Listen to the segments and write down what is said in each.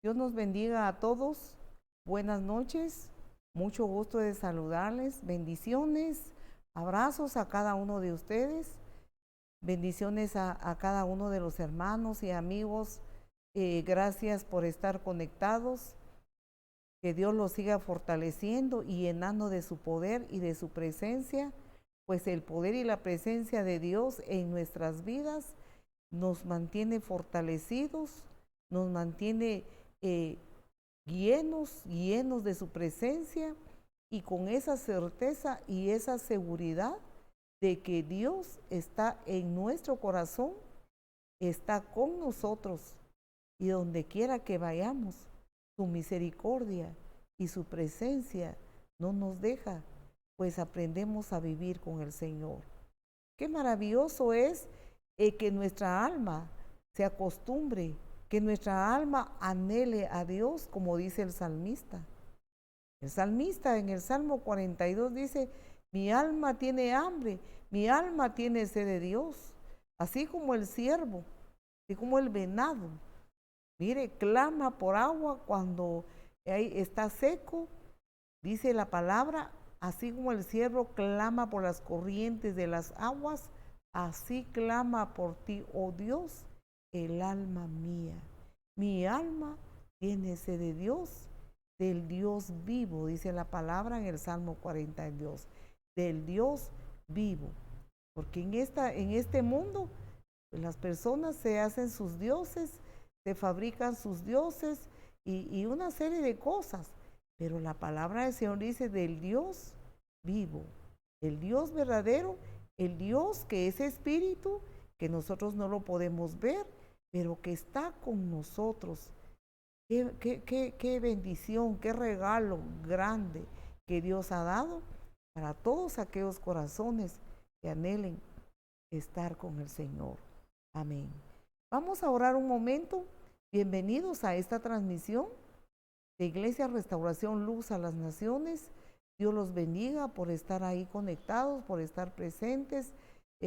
Dios nos bendiga a todos. Buenas noches. Mucho gusto de saludarles. Bendiciones. Abrazos a cada uno de ustedes. Bendiciones a cada uno de los hermanos y amigos. Gracias por estar conectados. Que Dios los siga fortaleciendo y llenando de su poder y de su presencia, pues el poder y la presencia de Dios en nuestras vidas nos mantiene fortalecidos, nos mantiene llenos de su presencia y con esa certeza y esa seguridad de que Dios está en nuestro corazón, está con nosotros y donde quiera que vayamos, su misericordia y su presencia no nos deja, pues aprendemos a vivir con el Señor. Qué maravilloso es que nuestra alma se acostumbre, que nuestra alma anhele a Dios, como dice el salmista. El salmista en el Salmo 42 dice, mi alma tiene hambre, mi alma tiene sed de Dios, así como el ciervo, así como el venado. Mire, clama por agua cuando está seco, dice la palabra, así como el ciervo clama por las corrientes de las aguas, así clama por ti, oh Dios, el alma mía. Mi alma tiene sed de Dios, del Dios vivo, dice la palabra en el Salmo 42, del Dios vivo. Porque en este mundo pues, las personas se hacen sus dioses, se fabrican sus dioses y una serie de cosas. Pero la palabra del Señor dice del Dios vivo, el Dios verdadero, el Dios que es espíritu, que nosotros no lo podemos ver, pero que está con nosotros. Qué bendición, qué regalo grande que Dios ha dado para todos aquellos corazones que anhelen estar con el Señor. Amén. Vamos a orar un momento. Bienvenidos a esta transmisión de Iglesia Restauración Luz a las Naciones. Dios los bendiga por estar ahí conectados, por estar presentes.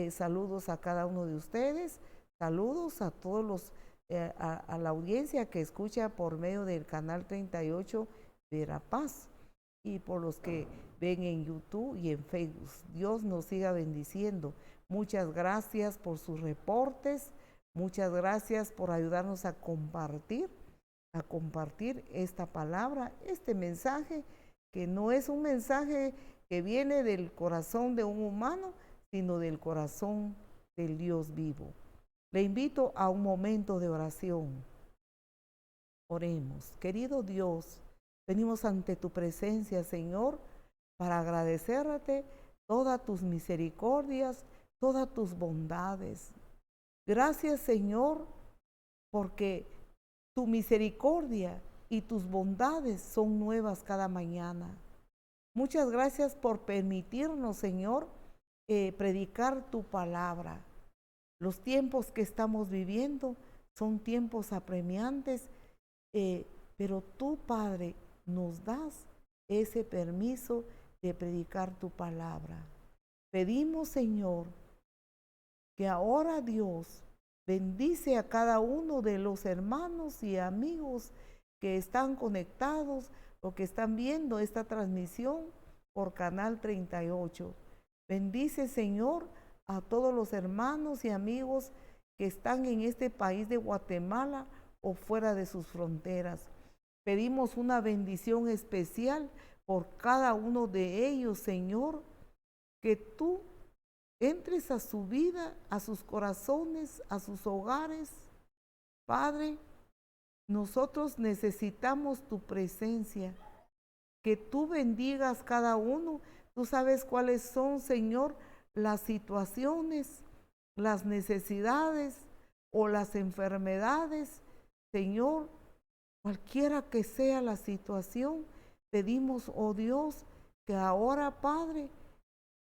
Saludos a cada uno de ustedes. Saludos a todos los, a la audiencia que escucha por medio del canal 38 de La Paz y por los que ven en YouTube y en Facebook. Dios nos siga bendiciendo. Muchas gracias por sus reportes. Muchas gracias por ayudarnos a compartir esta palabra, este mensaje, que no es un mensaje que viene del corazón de un humano, sino del corazón del Dios vivo. Le invito a un momento de oración. Oremos. Querido Dios, venimos ante tu presencia, Señor, para agradecerte todas tus misericordias, todas tus bondades. Gracias, Señor, porque tu misericordia y tus bondades son nuevas cada mañana. Muchas gracias por permitirnos, Señor, predicar tu palabra. Los tiempos que estamos viviendo son tiempos apremiantes, pero tú, Padre, nos das ese permiso de predicar tu palabra. Pedimos, Señor, que ahora Dios bendice a cada uno de los hermanos y amigos que están conectados o que están viendo esta transmisión por Canal 38. Bendice, Señor, a todos los hermanos y amigos que están en este país de Guatemala o fuera de sus fronteras. Pedimos una bendición especial por cada uno de ellos, Señor, que tú entres a su vida, a sus corazones, a sus hogares. Padre, nosotros necesitamos tu presencia, que tú bendigas cada uno. Tú sabes cuáles son, Señor, las situaciones, las necesidades o las enfermedades. Señor, cualquiera que sea la situación, pedimos, oh Dios, que ahora, Padre,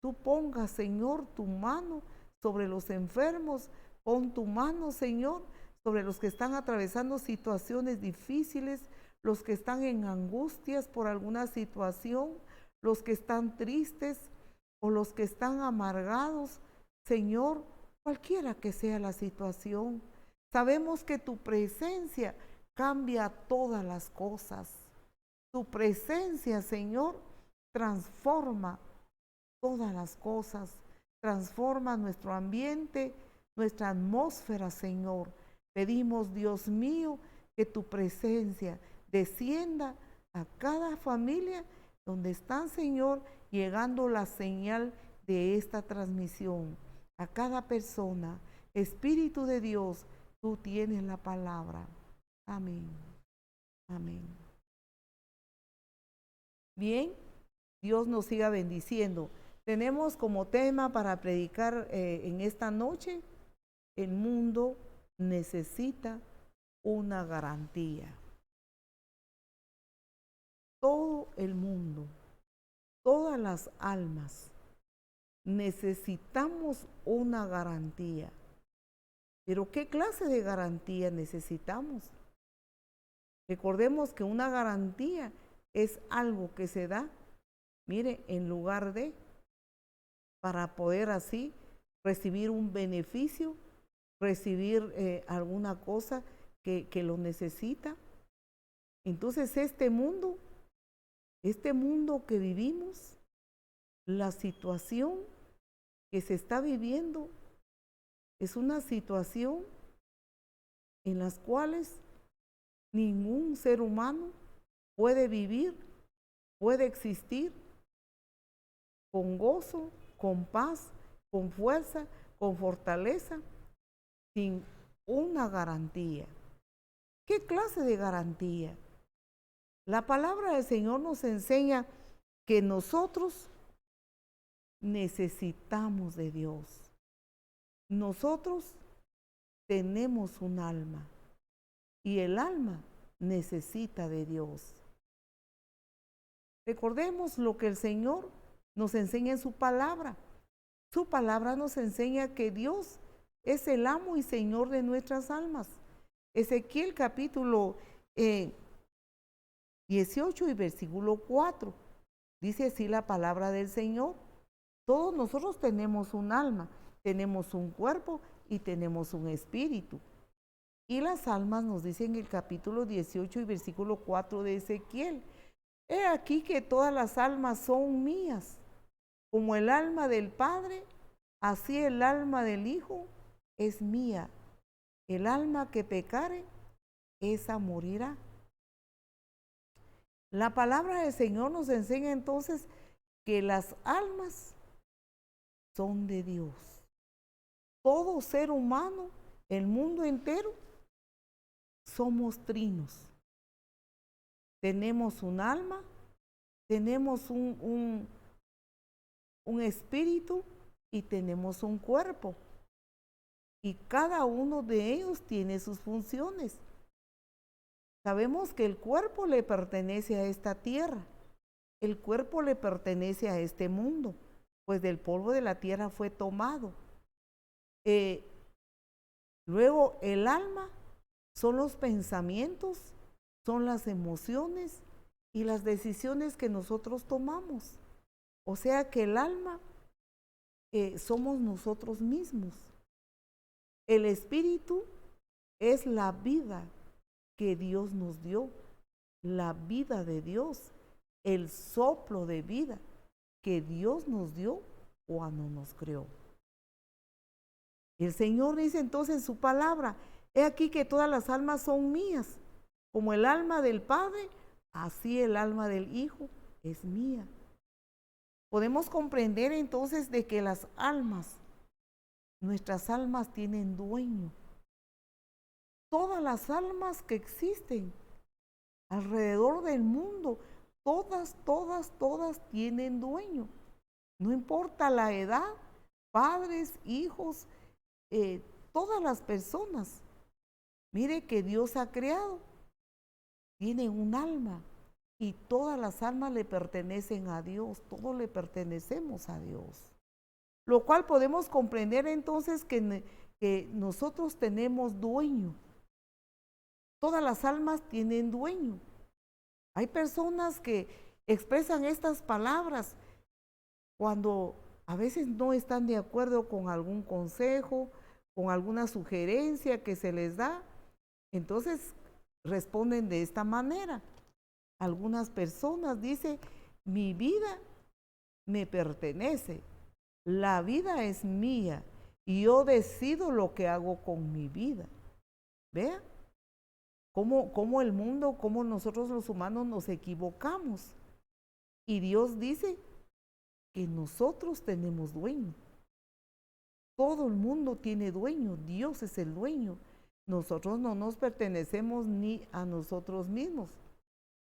tú pongas, Señor, tu mano sobre los enfermos. Pon tu mano, Señor, sobre los que están atravesando situaciones difíciles, los que están en angustias por alguna situación, los que están tristes o los que están amargados. Señor, cualquiera que sea la situación, sabemos que tu presencia cambia todas las cosas. Tu presencia, Señor, transforma todas las cosas, transforma nuestro ambiente, nuestra atmósfera, Señor. Pedimos, Dios mío, que tu presencia descienda a cada familia donde está, Señor, llegando la señal de esta transmisión. A cada persona, Espíritu de Dios, tú tienes la palabra. Amén. Amén. Bien, Dios nos siga bendiciendo. Tenemos como tema para predicar en esta noche: el mundo necesita una garantía. Todo el mundo, todas las almas, necesitamos una garantía. Pero ¿qué clase de garantía necesitamos? Recordemos que una garantía es algo que se da, mire, en lugar de, para poder así recibir un beneficio, recibir alguna cosa que lo necesita. Entonces este mundo que vivimos, la situación que se está viviendo, es una situación en las cuales ningún ser humano puede vivir, puede existir con gozo, con paz, con fuerza, con fortaleza, sin una garantía. ¿Qué clase de garantía? La palabra del Señor nos enseña que nosotros necesitamos de Dios. Nosotros tenemos un alma y el alma necesita de Dios. Recordemos lo que el Señor nos enseña en su palabra. Su palabra nos enseña que Dios es el amo y Señor de nuestras almas. Ezequiel capítulo 18 y versículo 4. Dice así la palabra del Señor: todos nosotros tenemos un alma, tenemos un cuerpo y tenemos un espíritu. Y las almas nos dicen en el capítulo 18 y versículo 4 de Ezequiel: he aquí que todas las almas son mías, como el alma del Padre, así el alma del Hijo es mía. El alma que pecare, esa morirá. La palabra del Señor nos enseña entonces que las almas son de Dios. Todo ser humano, el mundo entero, somos trinos. Tenemos un alma, tenemos un espíritu y tenemos un cuerpo. Y cada uno de ellos tiene sus funciones. Sabemos que el cuerpo le pertenece a esta tierra, el cuerpo le pertenece a este mundo, pues del polvo de la tierra fue tomado. Luego el alma son los pensamientos, son las emociones y las decisiones que nosotros tomamos. O sea que el alma somos nosotros mismos. El espíritu es la vida que Dios nos dio, la vida de Dios, el soplo de vida que Dios nos dio cuando nos creó. El Señor dice entonces en su palabra: he aquí que todas las almas son mías, como el alma del Padre, así el alma del Hijo es mía. Podemos comprender entonces de que las almas, nuestras almas tienen dueño. Todas las almas que existen alrededor del mundo, todas tienen dueño. No importa la edad, padres, hijos, todas las personas. Mire que Dios ha creado, tienen un alma y todas las almas le pertenecen a Dios, todos le pertenecemos a Dios. Lo cual podemos comprender entonces que nosotros tenemos dueño. Todas las almas tienen dueño. Hay personas que expresan estas palabras cuando a veces no están de acuerdo con algún consejo, con alguna sugerencia que se les da. Entonces responden de esta manera. Algunas personas dicen, mi vida me pertenece, la vida es mía y yo decido lo que hago con mi vida. Vean cómo el mundo, cómo nosotros los humanos nos equivocamos. Y Dios dice que nosotros tenemos dueño. Todo el mundo tiene dueño, Dios es el dueño. Nosotros no nos pertenecemos ni a nosotros mismos.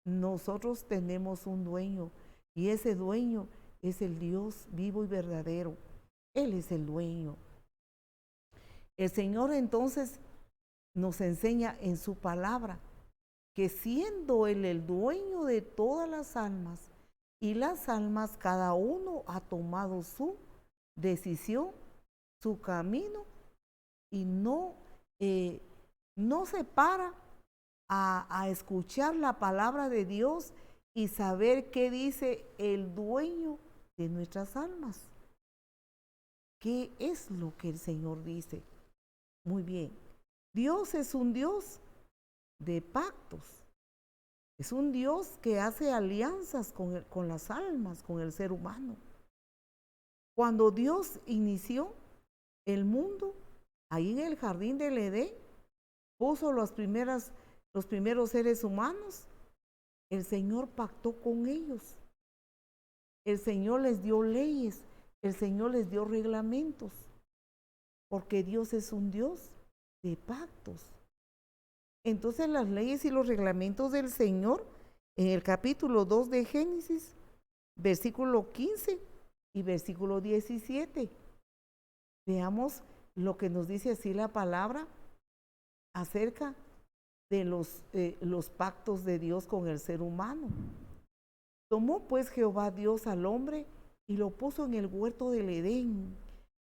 Nosotros tenemos un dueño y ese dueño es el Dios vivo y verdadero. Él es el dueño. El Señor entonces nos enseña en su palabra que siendo Él el dueño de todas las almas y las almas cada uno ha tomado su decisión, su camino y no se para a escuchar la palabra de Dios y saber qué dice el dueño de nuestras almas. ¿Qué es lo que el Señor dice? Muy bien, Dios es un Dios de pactos. Es un Dios que hace alianzas con las almas, con el ser humano. Cuando Dios inició el mundo, ahí en el jardín del Edén, puso los primeros seres humanos, el Señor pactó con ellos. El Señor les dio leyes, el Señor les dio reglamentos, porque Dios es un Dios de pactos. Entonces las leyes y los reglamentos del Señor, en el capítulo 2 de Génesis, versículo 15 y versículo 17, veamos lo que nos dice así la palabra acerca de los pactos de Dios con el ser humano. Tomó pues Jehová Dios al hombre y lo puso en el huerto del Edén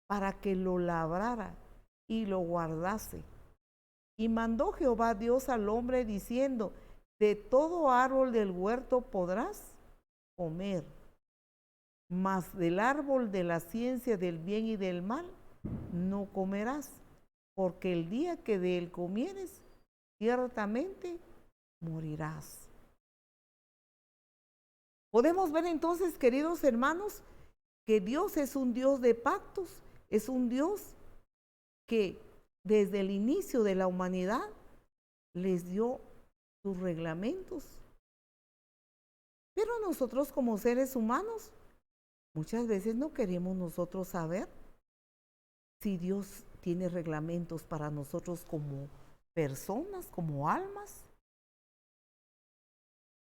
para que lo labrara y lo guardase. Y mandó Jehová Dios al hombre diciendo, de todo árbol del huerto podrás comer, mas del árbol de la ciencia del bien y del mal no comerás, porque el día que de él comieres, ciertamente morirás. Podemos ver entonces, queridos hermanos, que Dios es un Dios de pactos, es un Dios que desde el inicio de la humanidad les dio sus reglamentos. Pero nosotros como seres humanos, muchas veces no queremos nosotros saber si Dios tiene reglamentos para nosotros como personas, como almas.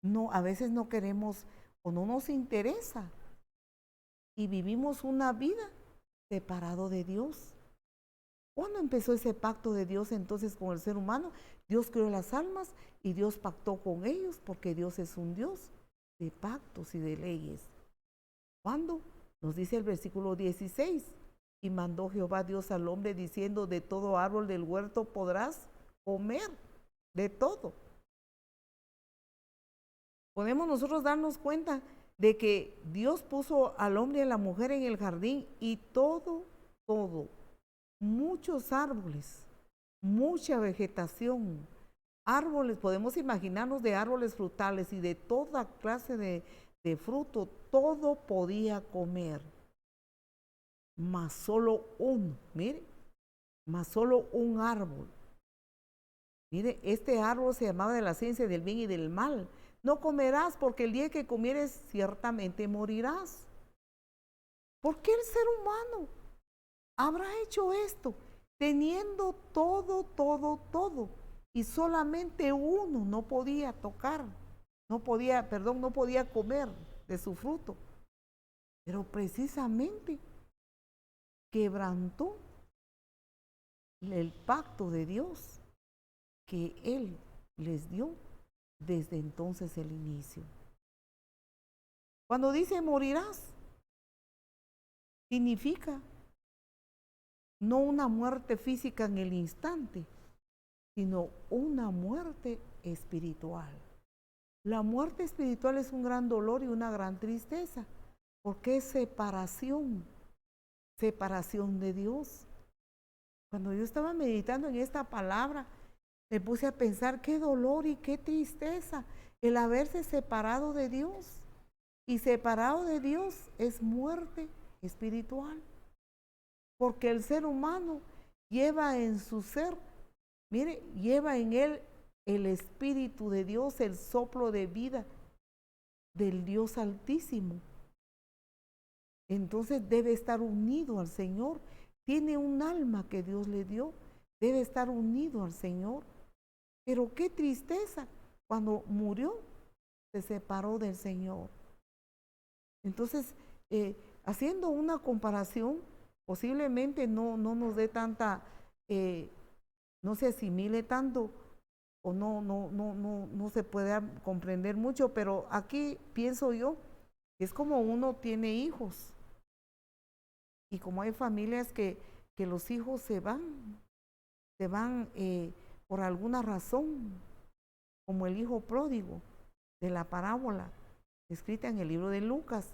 No, a veces no queremos o no nos interesa y vivimos una vida separado de Dios. ¿Cuándo empezó ese pacto de Dios entonces con el ser humano? Dios creó las almas y Dios pactó con ellos porque Dios es un Dios de pactos y de leyes. ¿Cuándo? Nos dice el versículo 16. Y mandó Jehová Dios al hombre diciendo, de todo árbol del huerto podrás comer, de todo. Podemos nosotros darnos cuenta de que Dios puso al hombre y a la mujer en el jardín y todo, muchos árboles, mucha vegetación, árboles, podemos imaginarnos de árboles frutales y de toda clase de fruto, todo podía comer, mas solo uno, mire, mas solo un árbol. Mire, este árbol se llamaba de la ciencia del bien y del mal. No comerás porque el día que comieres ciertamente morirás. ¿Por qué el ser humano habrá hecho esto? Teniendo todo, y solamente uno no podía tocar, no podía comer de su fruto. Pero precisamente quebrantó el pacto de Dios que Él les dio desde entonces el inicio. Cuando dice morirás, significa no una muerte física en el instante, sino una muerte espiritual. La muerte espiritual es un gran dolor y una gran tristeza, porque es separación de Dios. Cuando yo estaba meditando en esta palabra, me puse a pensar qué dolor y qué tristeza el haberse separado de Dios. Y separado de Dios es muerte espiritual. Porque el ser humano lleva en su ser, mire, lleva en él el Espíritu de Dios, el soplo de vida del Dios Altísimo. Entonces debe estar unido al Señor. Tiene un alma que Dios le dio. Debe estar unido al Señor. Pero qué tristeza, cuando murió, se separó del Señor. Entonces, haciendo una comparación, posiblemente no nos dé tanta, no se asimile tanto, o no se pueda comprender mucho, pero aquí pienso yo, es como uno tiene hijos, y como hay familias que los hijos se van por alguna razón, como el hijo pródigo de la parábola escrita en el libro de Lucas.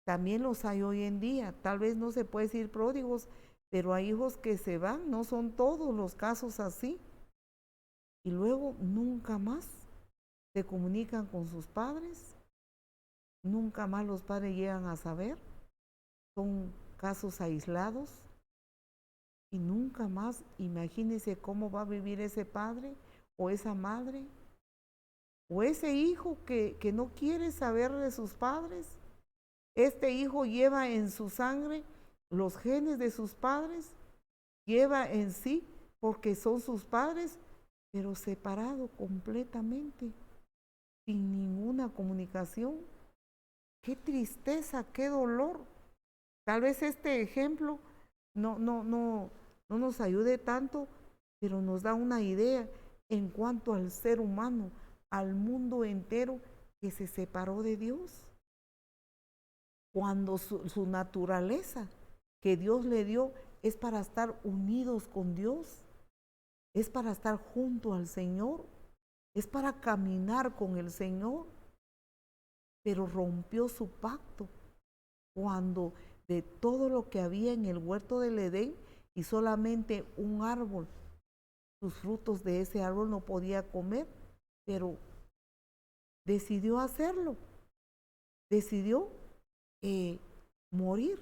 También los hay hoy en día. Tal vez no se puede decir pródigos, pero hay hijos que se van. No son todos los casos así. Y luego nunca más se comunican con sus padres. Nunca más los padres llegan a saber. Son casos aislados. Y nunca más, imagínense cómo va a vivir ese padre o esa madre o ese hijo que no quiere saber de sus padres. Este hijo lleva en su sangre los genes de sus padres, lleva en sí, porque son sus padres, pero separado completamente, sin ninguna comunicación. Qué tristeza, qué dolor. Tal vez este ejemplo no nos ayude tanto, pero nos da una idea en cuanto al ser humano, al mundo entero que se separó de Dios. Cuando su naturaleza que Dios le dio es para estar unidos con Dios, es para estar junto al Señor, es para caminar con el Señor, pero rompió su pacto cuando de todo lo que había en el huerto del Edén y solamente un árbol, sus frutos de ese árbol no podía comer, pero decidió hacerlo, decidió morir,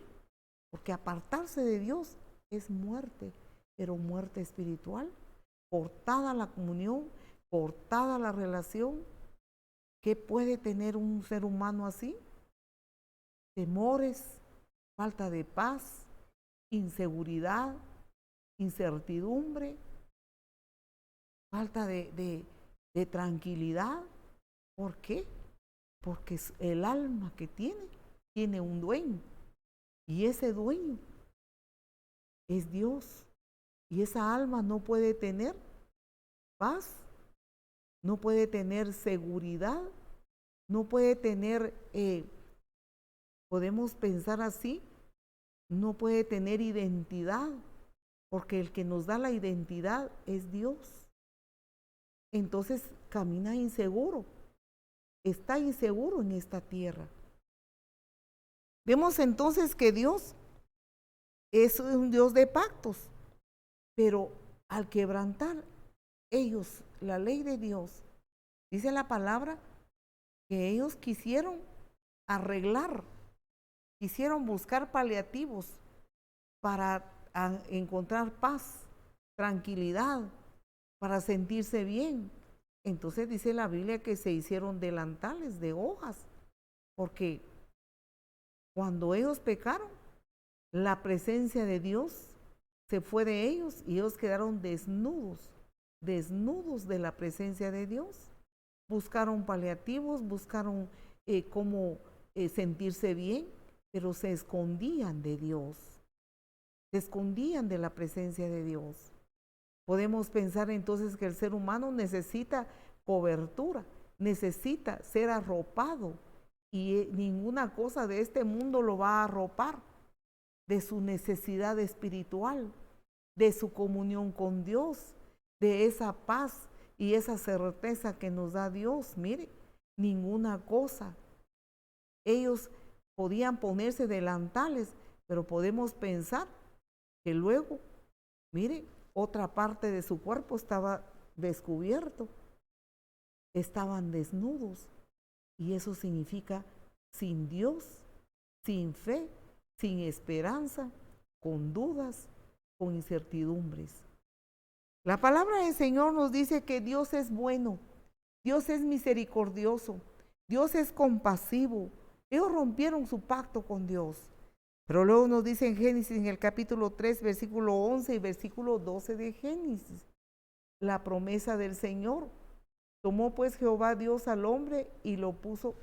porque apartarse de Dios es muerte, pero muerte espiritual, cortada la comunión, cortada la relación. ¿Qué puede tener un ser humano así? Temores, falta de paz, inseguridad, incertidumbre, falta de tranquilidad. ¿Por qué? Porque el alma que tiene un dueño, y ese dueño es Dios, y esa alma no puede tener paz, no puede tener seguridad, no puede tener, podemos pensar así, no puede tener identidad, porque el que nos da la identidad es Dios. Entonces camina inseguro, está inseguro en esta tierra. Vemos entonces que Dios es un Dios de pactos, pero al quebrantar ellos la ley de Dios, dice la palabra que ellos quisieron arreglar, quisieron buscar paliativos para encontrar paz, tranquilidad, para sentirse bien. Entonces dice la Biblia que se hicieron delantales de hojas, porque cuando ellos pecaron, la presencia de Dios se fue de ellos y ellos quedaron desnudos de la presencia de Dios. Buscaron paliativos, buscaron cómo sentirse bien, pero se escondían de Dios, se escondían de la presencia de Dios. Podemos pensar entonces que el ser humano necesita cobertura, necesita ser arropado, y ninguna cosa de este mundo lo va a arropar de su necesidad espiritual, de su comunión con Dios, de esa paz y esa certeza que nos da Dios. Mire, ninguna cosa. Ellos podían ponerse delantales, pero podemos pensar que luego, mire, otra parte de su cuerpo estaba descubierto, estaban desnudos. Y eso significa sin Dios, sin fe, sin esperanza, con dudas, con incertidumbres. La palabra del Señor nos dice que Dios es bueno, Dios es misericordioso, Dios es compasivo. Ellos rompieron su pacto con Dios. Pero luego nos dice en Génesis, en el capítulo 3, versículo 11 y versículo 12 de Génesis, la promesa del Señor. Tomó pues Jehová Dios al hombre y lo puso,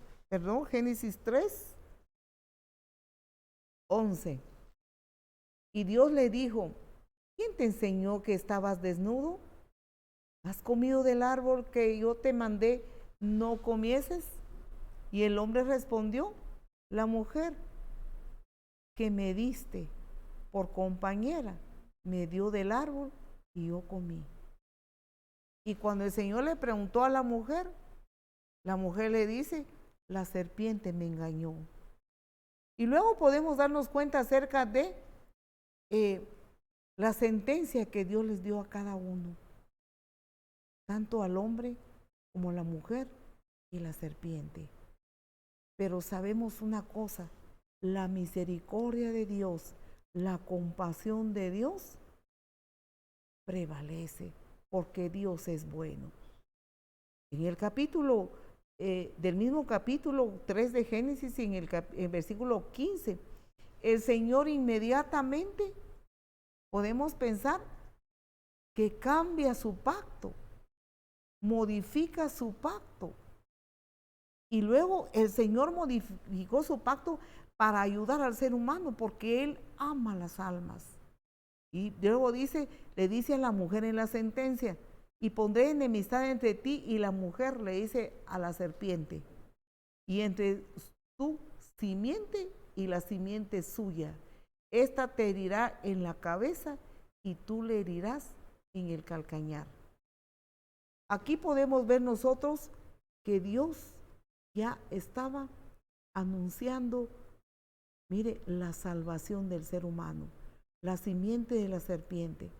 Génesis 3, 11. Y Dios le dijo, ¿quién te enseñó que estabas desnudo? ¿Has comido del árbol que yo te mandé no comieses? Y el hombre respondió, la mujer que me diste por compañera me dio del árbol y yo comí. Y cuando el Señor le preguntó a la mujer le dice, la serpiente me engañó. Y luego podemos darnos cuenta acerca de la sentencia que Dios les dio a cada uno, tanto al hombre como a la mujer y la serpiente. Pero sabemos una cosa, la misericordia de Dios, la compasión de Dios prevalece, porque Dios es bueno. En el capítulo, del mismo capítulo 3 de Génesis, en el versículo 15, el Señor inmediatamente podemos pensar que cambia su pacto, modifica su pacto. Y luego el Señor modificó su pacto para ayudar al ser humano, porque Él ama las almas. Y luego le dice a la mujer en la sentencia, y pondré enemistad entre ti y la mujer, le dice a la serpiente, y entre tu simiente y la simiente suya. Esta te herirá en la cabeza y tú le herirás en el calcañar. Aquí podemos ver nosotros que Dios ya estaba anunciando, mire, la salvación del ser humano, la simiente de la serpiente.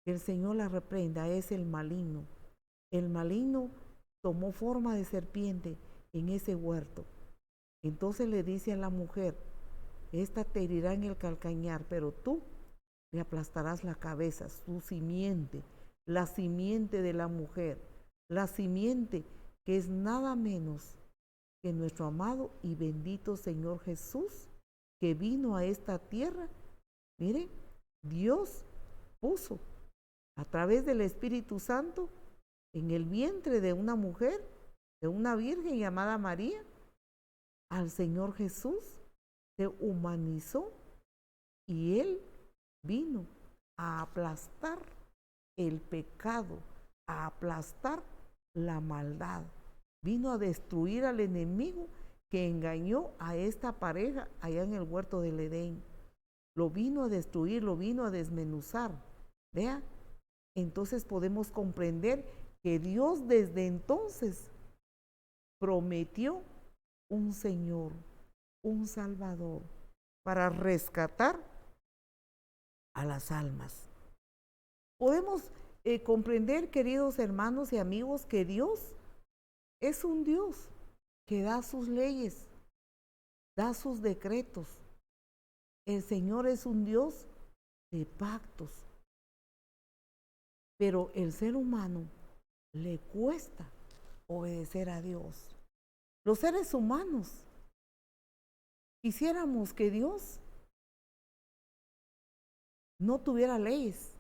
El Señor la reprenda, es el maligno. El maligno tomó forma de serpiente en ese huerto. Entonces le dice a la mujer, esta te herirá en el calcañar, pero tú le aplastarás la cabeza, su simiente, la simiente de la mujer, la simiente que es nada menos que nuestro amado y bendito Señor Jesús, que vino a esta tierra. Mire, Dios puso a través del Espíritu Santo en el vientre de una mujer, de una virgen llamada María, al Señor Jesús, se humanizó y Él vino a aplastar el pecado, a aplastar la maldad. Vino a destruir al enemigo que engañó a esta pareja allá en el huerto del Edén. Lo vino a destruir, lo vino a desmenuzar. Vea, entonces podemos comprender que Dios desde entonces prometió un Señor, un Salvador, para rescatar a las almas. Podemos comprender, queridos hermanos y amigos, que Dios es un Dios que da sus leyes, da sus decretos. El Señor es un Dios de pactos. Pero el ser humano le cuesta obedecer a Dios. Los seres humanos quisiéramos que Dios no tuviera leyes.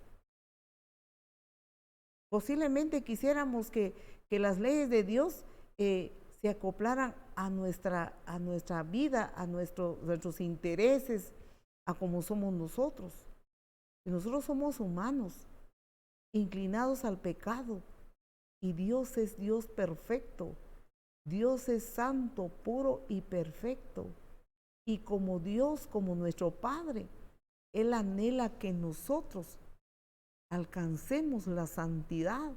Posiblemente quisiéramos que las leyes de Dios se acoplaran a nuestra vida, a nuestros intereses, a cómo somos nosotros. Y nosotros somos humanos, inclinados al pecado, y Dios es Dios perfecto. Dios es santo, puro y perfecto. Y como Dios, como nuestro Padre, Él anhela que nosotros alcancemos la santidad.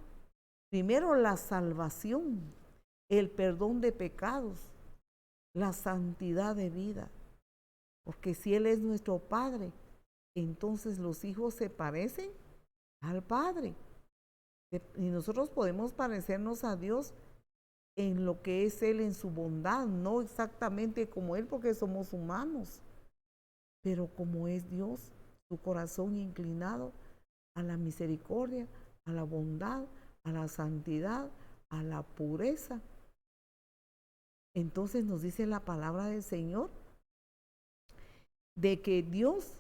Primero la salvación, el perdón de pecados, la santidad de vida. Porque si Él es nuestro Padre, entonces los hijos se parecen al Padre. Y nosotros podemos parecernos a Dios en lo que es Él, en su bondad, no exactamente como Él, porque somos humanos, pero como es Dios, su corazón inclinado a la misericordia, a la bondad, a la santidad, a la pureza. Entonces nos dice la palabra del Señor de que Dios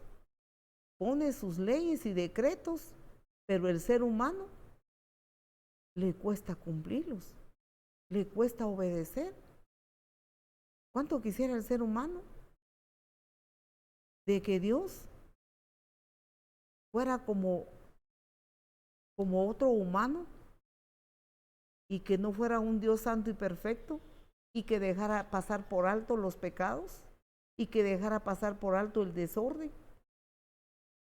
pone sus leyes y decretos, pero el ser humano le cuesta cumplirlos, le cuesta obedecer. ¿Cuánto quisiera el ser humano de que Dios fuera como otro humano y que no fuera un Dios santo y perfecto y que dejara pasar por alto los pecados y que dejara pasar por alto el desorden?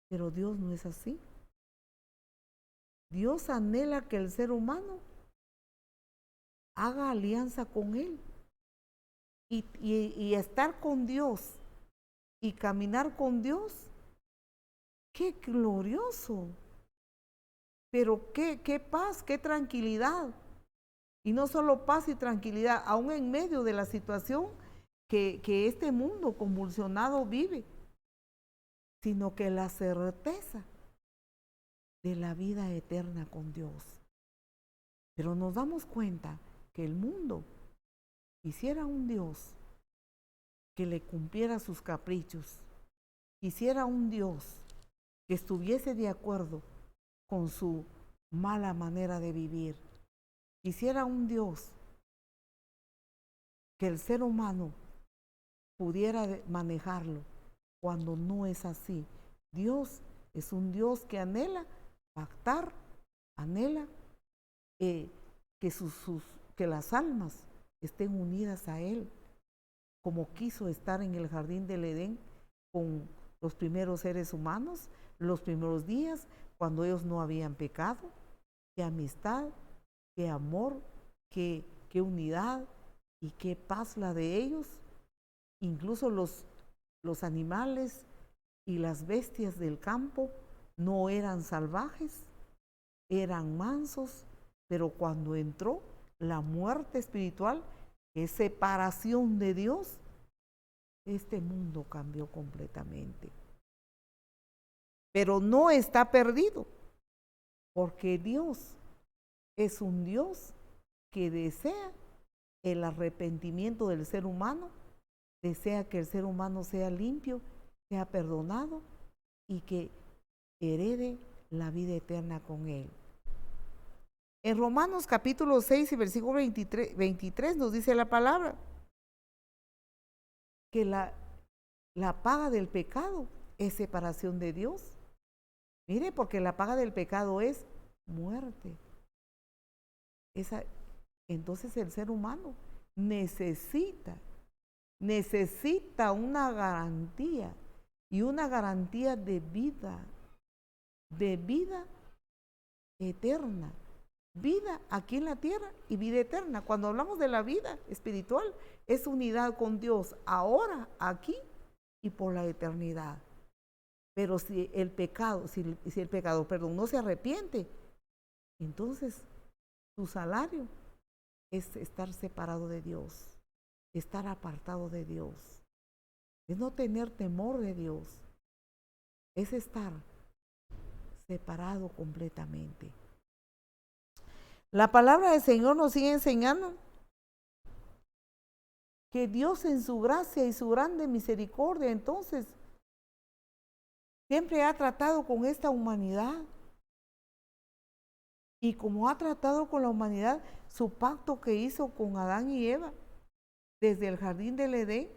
Pero Dios no es así. Dios anhela que el ser humano haga alianza con Él y estar con Dios y caminar con Dios. ¡Qué glorioso! Pero qué paz, qué tranquilidad. Y no solo paz y tranquilidad, aún en medio de la situación que este mundo convulsionado vive, sino que la certeza de la vida eterna con Dios. Pero nos damos cuenta que el mundo quisiera un Dios que le cumpliera sus caprichos, quisiera un Dios que estuviese de acuerdo con su mala manera de vivir, quisiera un Dios que el ser humano pudiera manejarlo, cuando no es así. Dios es un Dios que anhela pactar, anhela que las almas estén unidas a Él, como quiso estar en el jardín del Edén con los primeros seres humanos, los primeros días, cuando ellos no habían pecado. Qué amistad, qué amor, qué unidad y qué paz la de ellos. Incluso los animales y las bestias del campo no eran salvajes, eran mansos, pero cuando entró la muerte espiritual, que es separación de Dios, este mundo cambió completamente. Pero no está perdido, porque Dios es un Dios que desea el arrepentimiento del ser humano, desea que el ser humano sea limpio, sea perdonado y que herede la vida eterna con Él. En Romanos capítulo 6 y versículo 23 nos dice la palabra que la paga del pecado es separación de Dios. Mire, porque la paga del pecado es muerte. Entonces el ser humano necesita una garantía, y una garantía de vida eterna, vida aquí en la tierra y vida eterna. Cuando hablamos de la vida espiritual, es unidad con Dios ahora, aquí y por la eternidad. Pero si el pecador, perdón, no se arrepiente, entonces su salario es estar separado de Dios, estar apartado de Dios, es no tener temor de Dios, es estar separado completamente. La palabra del Señor nos sigue enseñando que Dios en su gracia y su grande misericordia, entonces, siempre ha tratado con esta humanidad. Y como ha tratado con la humanidad, su pacto que hizo con Adán y Eva, desde el jardín del Edén,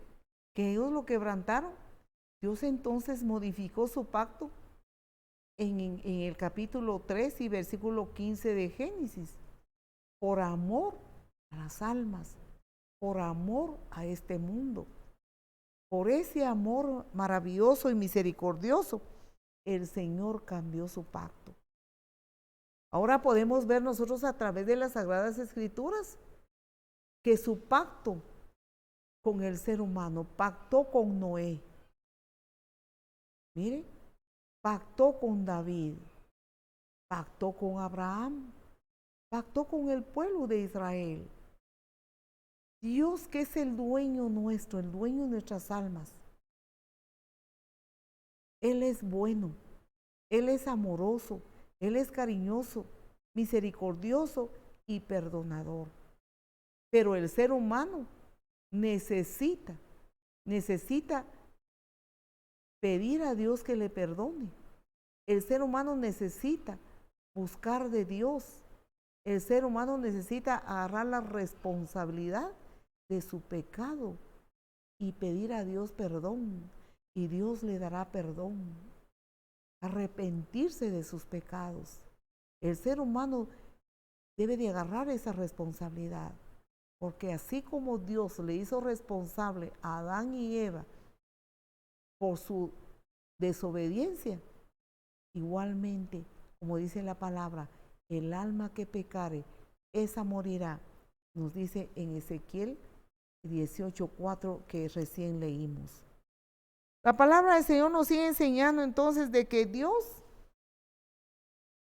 que ellos lo quebrantaron, Dios entonces modificó su pacto en el capítulo 3 y versículo 15 de Génesis, por amor a las almas, por amor a este mundo. Por ese amor maravilloso y misericordioso, el Señor cambió su pacto. Ahora podemos ver nosotros a través de las Sagradas Escrituras que su pacto con el ser humano, pactó con Noé. Mire, pactó con David, pactó con Abraham, pactó con el pueblo de Israel. Dios, que es el dueño nuestro, el dueño de nuestras almas. Él es bueno, Él es amoroso, Él es cariñoso, misericordioso y perdonador. Pero el ser humano necesita pedir a Dios que le perdone. El ser humano necesita buscar de Dios. El ser humano necesita agarrar la responsabilidad de su pecado y pedir a Dios perdón. Y Dios le dará perdón. Arrepentirse de sus pecados. El ser humano debe de agarrar esa responsabilidad. Porque así como Dios le hizo responsable a Adán y Eva por su desobediencia, igualmente, como dice la palabra, el alma que pecare, esa morirá. Nos dice en Ezequiel 18:4 que recién leímos. La palabra del Señor nos sigue enseñando entonces de que Dios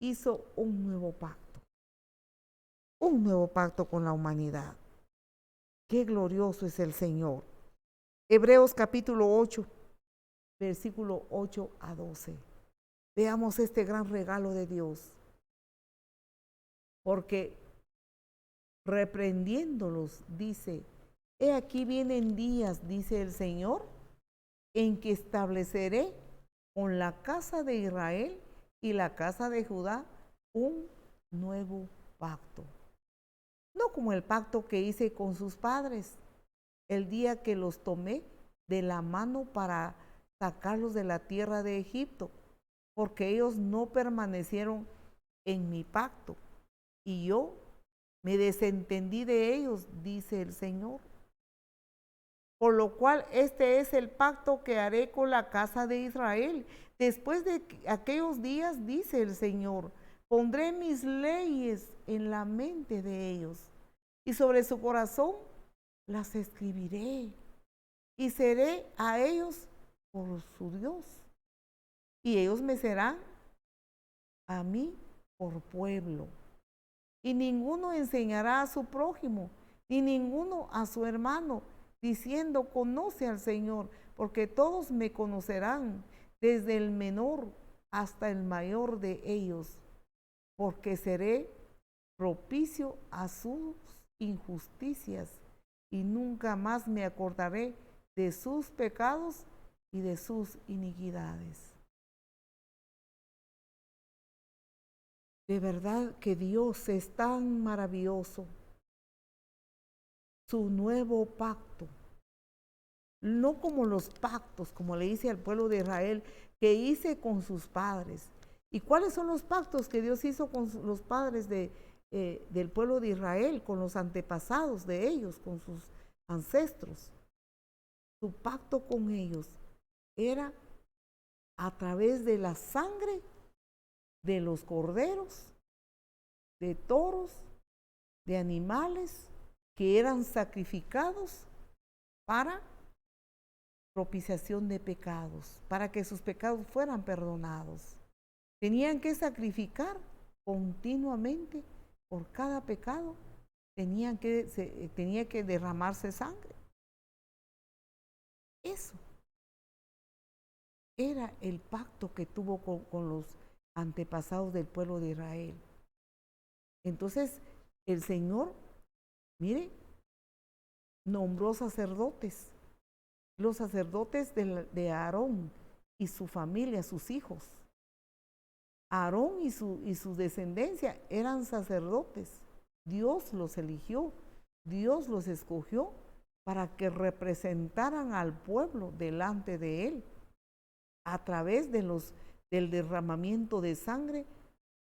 hizo un nuevo pacto con la humanidad. Qué glorioso es el Señor. Hebreos capítulo 8, versículo 8 a 12. Veamos este gran regalo de Dios. Porque reprendiéndolos, dice, he aquí vienen días, dice el Señor, en que estableceré con la casa de Israel y la casa de Judá un nuevo pacto. No como el pacto que hice con sus padres, el día que los tomé de la mano para sacarlos de la tierra de Egipto, porque ellos no permanecieron en mi pacto, y yo me desentendí de ellos, dice el Señor. Por lo cual este es el pacto que haré con la casa de Israel. Después de aquellos días, dice el Señor, pondré mis leyes en la mente de ellos, y sobre su corazón las escribiré, y seré a ellos por su Dios, y ellos me serán a mí por pueblo. Y ninguno enseñará a su prójimo, ni ninguno a su hermano, diciendo, conoce al Señor, porque todos me conocerán, desde el menor hasta el mayor de ellos, porque seré propicio a sus injusticias, y nunca más me acordaré de sus pecados y de sus iniquidades. De verdad que Dios es tan maravilloso. Su nuevo pacto, no como los pactos, como le dice al pueblo de Israel, que hice con sus padres. ¿Y cuáles son los pactos que Dios hizo con los padres del pueblo de Israel, con los antepasados de ellos, con sus ancestros? Su pacto con ellos era a través de la sangre de los corderos, de toros, de animales que eran sacrificados para propiciación de pecados, para que sus pecados fueran perdonados. Tenían que sacrificar continuamente por cada pecado, tenía que derramarse sangre. Eso era el pacto que tuvo con los antepasados del pueblo de Israel. Entonces, el Señor, mire, nombró sacerdotes, los sacerdotes de Aarón y su familia, sus hijos. Aarón y su descendencia eran sacerdotes. Dios los eligió, Dios los escogió para que representaran al pueblo delante de él a través del derramamiento de sangre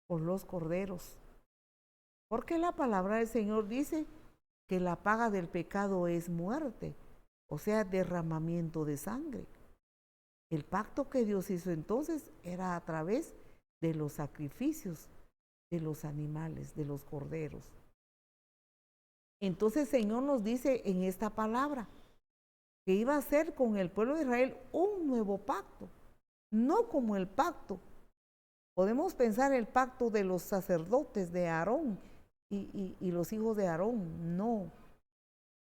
por los corderos. Porque la palabra del Señor dice que la paga del pecado es muerte, o sea, derramamiento de sangre. El pacto que Dios hizo entonces era a través de los sacrificios de los animales, de los corderos. Entonces el Señor nos dice en esta palabra que iba a hacer con el pueblo de Israel un nuevo pacto, no como el pacto. Podemos pensar el pacto de los sacerdotes de Aarón y los hijos de Aarón, no,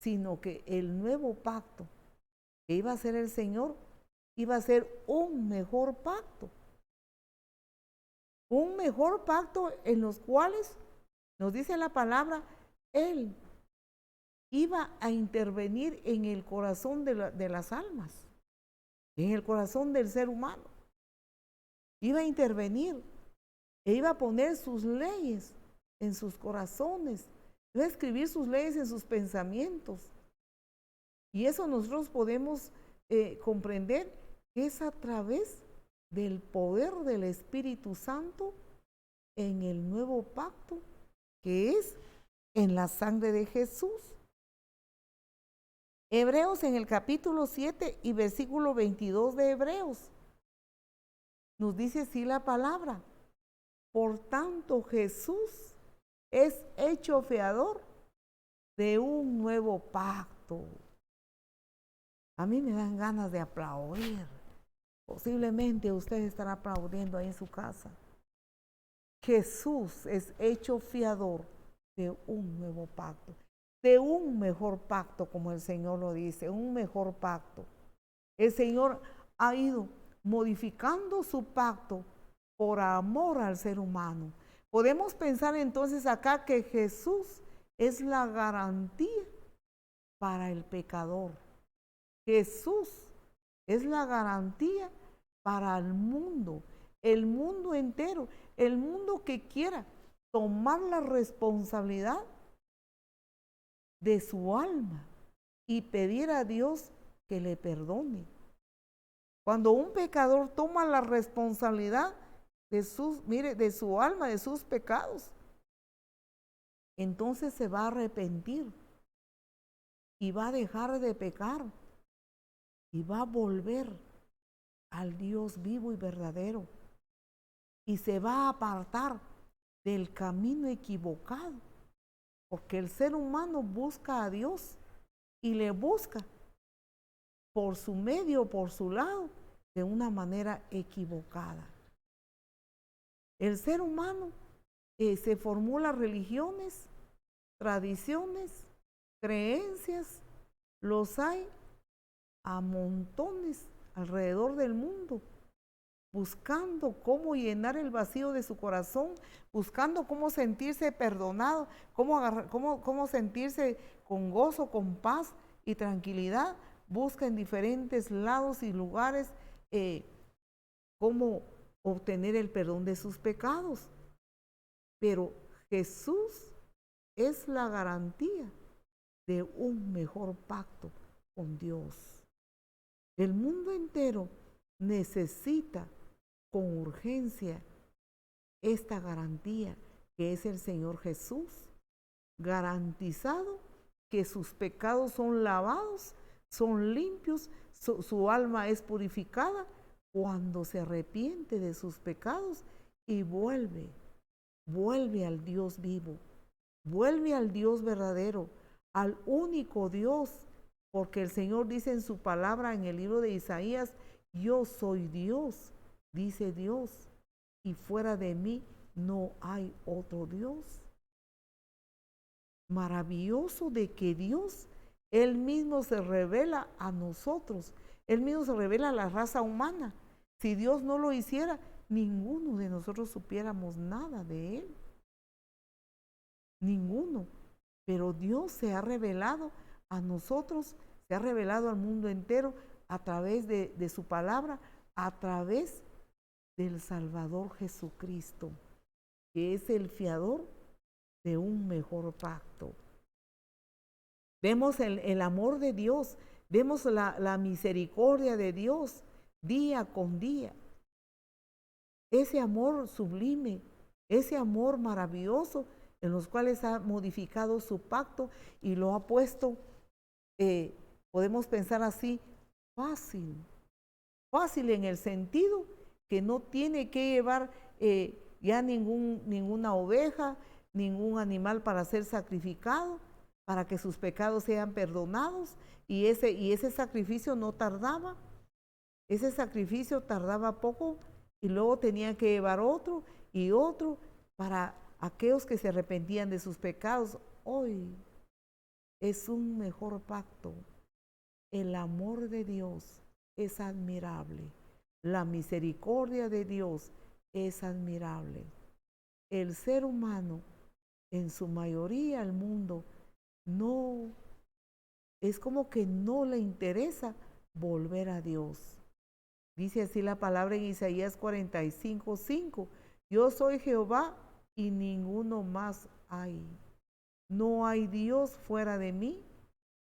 sino que el nuevo pacto que iba a hacer el Señor iba a ser un mejor pacto en los cuales, nos dice la palabra, Él iba a intervenir en el corazón de las almas, en el corazón del ser humano. Iba a intervenir e iba a poner sus leyes en sus corazones, iba a escribir sus leyes en sus pensamientos. Y eso nosotros podemos comprender que es a través del poder del Espíritu Santo en el nuevo pacto, que es en la sangre de Jesús. Hebreos en el capítulo 7 y versículo 22 de Hebreos, nos dice así la palabra: por tanto Jesús es hecho fiador de un nuevo pacto. A mí me dan ganas de aplaudir. Posiblemente usted estará aplaudiendo ahí en su casa. Jesús es hecho fiador de un nuevo pacto, de un mejor pacto, como el Señor lo dice, un mejor pacto. El Señor ha ido modificando su pacto por amor al ser humano. Podemos pensar entonces acá que Jesús es la garantía para el pecador. Jesús es la garantía para el mundo entero, el mundo que quiera tomar la responsabilidad de su alma y pedir a Dios que le perdone. Cuando un pecador toma la responsabilidad de su alma, de sus pecados, entonces se va a arrepentir y va a dejar de pecar y va a volver al Dios vivo y verdadero y se va a apartar del camino equivocado, porque el ser humano busca a Dios y le busca por su medio, por su lado, de una manera equivocada. El ser humano se formula religiones, tradiciones, creencias, los hay a montones alrededor del mundo, buscando cómo llenar el vacío de su corazón, buscando cómo sentirse perdonado, cómo sentirse con gozo, con paz y tranquilidad. Busca en diferentes lados y lugares cómo obtener el perdón de sus pecados. Pero Jesús es la garantía de un mejor pacto con Dios. El mundo entero necesita con urgencia esta garantía que es el Señor Jesús, garantizado que sus pecados son lavados, son limpios, su alma es purificada cuando se arrepiente de sus pecados y vuelve al Dios vivo, vuelve al Dios verdadero, al único Dios, porque el Señor dice en su palabra en el libro de Isaías: yo soy Dios, dice Dios, y fuera de mí no hay otro Dios. Maravilloso de que Dios, Él mismo se revela a nosotros, Él mismo se revela a la raza humana. Si Dios no lo hiciera, ninguno de nosotros supiéramos nada de Él. Ninguno. Pero Dios se ha revelado a nosotros, se ha revelado al mundo entero a través de su palabra, a través del Salvador Jesucristo, que es el fiador de un mejor pacto. Vemos el amor de Dios, vemos la misericordia de Dios día con día. Ese amor sublime, ese amor maravilloso en los cuales ha modificado su pacto y lo ha puesto, podemos pensar así, fácil en el sentido que no tiene que llevar ya ninguna oveja, ningún animal para ser sacrificado, para que sus pecados sean perdonados, y ese sacrificio no tardaba, ese sacrificio tardaba poco y luego tenía que llevar otro y otro para aquellos que se arrepentían de sus pecados, hoy es un mejor pacto. El amor de Dios es admirable. La misericordia de Dios es admirable. El ser humano, en su mayoría, el mundo, no, es como que no le interesa volver a Dios. Dice así la palabra en Isaías 45:5. Yo soy Jehová y ninguno más hay. No hay Dios fuera de mí.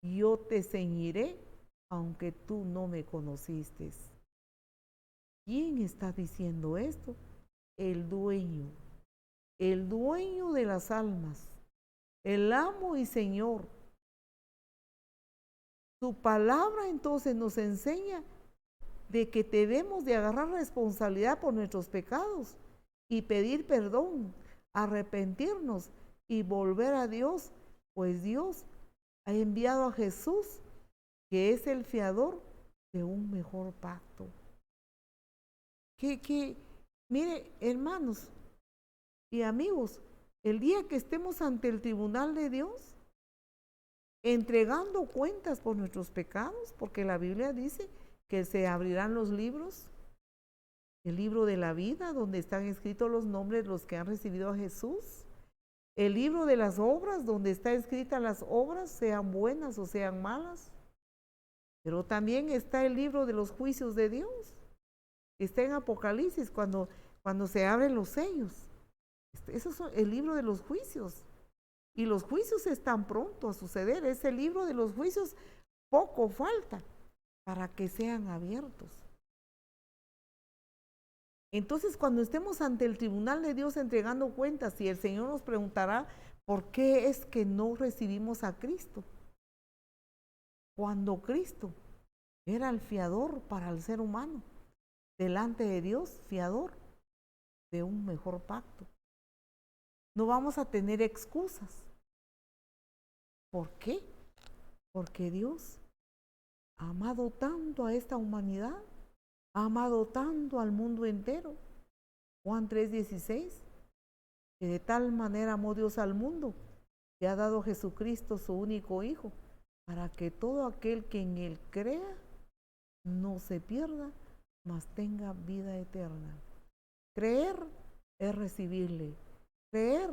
Yo te ceñiré, aunque tú no me conociste. ¿Quién está diciendo esto? El dueño de las almas, el amo y Señor. Su palabra entonces nos enseña de que debemos de agarrar responsabilidad por nuestros pecados y pedir perdón, arrepentirnos y volver a Dios, pues Dios ha enviado a Jesús, que es el fiador de un mejor pacto. Mire, hermanos y amigos, el día que estemos ante el tribunal de Dios, entregando cuentas por nuestros pecados, porque la Biblia dice que se abrirán los libros, el libro de la vida, donde están escritos los nombres de los que han recibido a Jesús, el libro de las obras, donde está escritas las obras, sean buenas o sean malas, pero también está el libro de los juicios de Dios, que está en Apocalipsis, cuando se abren los sellos. Eso es el libro de los juicios. Y los juicios están pronto a suceder. Ese libro de los juicios, poco falta para que sean abiertos. Entonces, cuando estemos ante el tribunal de Dios entregando cuentas, y el Señor nos preguntará, ¿por qué es que no recibimos a Cristo? Cuando Cristo era el fiador para el ser humano, delante de Dios, fiador de un mejor pacto. No vamos a tener excusas. ¿Por qué? Porque Dios ha amado tanto a esta humanidad, ha amado tanto al mundo entero. Juan 3:16, que de tal manera amó Dios al mundo, que ha dado Jesucristo su único Hijo, para que todo aquel que en Él crea no se pierda, mas tenga vida eterna. Creer es recibirle. Creer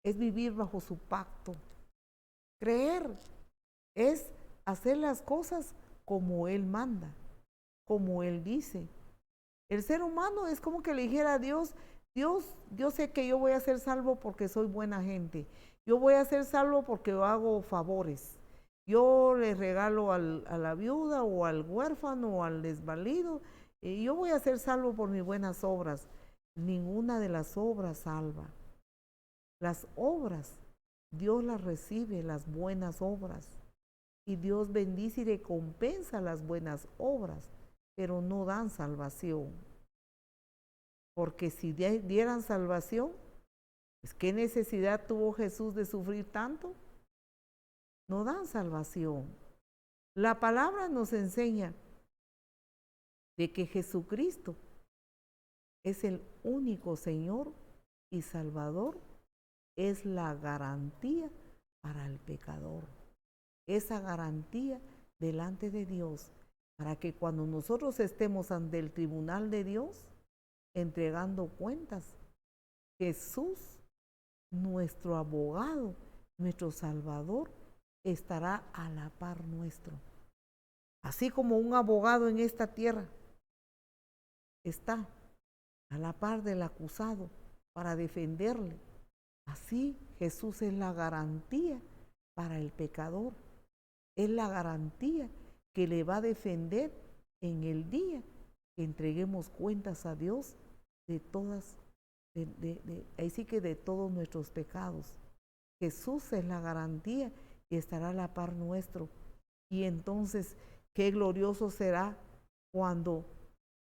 es vivir bajo su pacto. Creer es hacer las cosas como Él manda, como Él dice. El ser humano es como que le dijera a Dios, Dios, yo sé que yo voy a ser salvo porque soy buena gente. Yo voy a ser salvo porque hago favores. Yo le regalo a la viuda o al huérfano o al desvalido. Y yo voy a ser salvo por mis buenas obras. Ninguna de las obras salva. Las obras, Dios las recibe, las buenas obras. Y Dios bendice y recompensa las buenas obras, pero no dan salvación. Porque si dieran salvación, pues ¿qué necesidad tuvo Jesús de sufrir tanto? No dan salvación. La palabra nos enseña de que Jesucristo es el único Señor y Salvador, es la garantía para el pecador. Esa garantía delante de Dios, para que cuando nosotros estemos ante el tribunal de Dios, entregando cuentas, Jesús, nuestro abogado, nuestro Salvador, estará a la par nuestro. Así como un abogado en esta tierra está a la par del acusado para defenderle, así Jesús es la garantía para el pecador. Es la garantía que le va a defender en el día que entreguemos cuentas a Dios de todas, así que de todos nuestros pecados. Jesús es la garantía y estará a la par nuestro. Y entonces, qué glorioso será cuando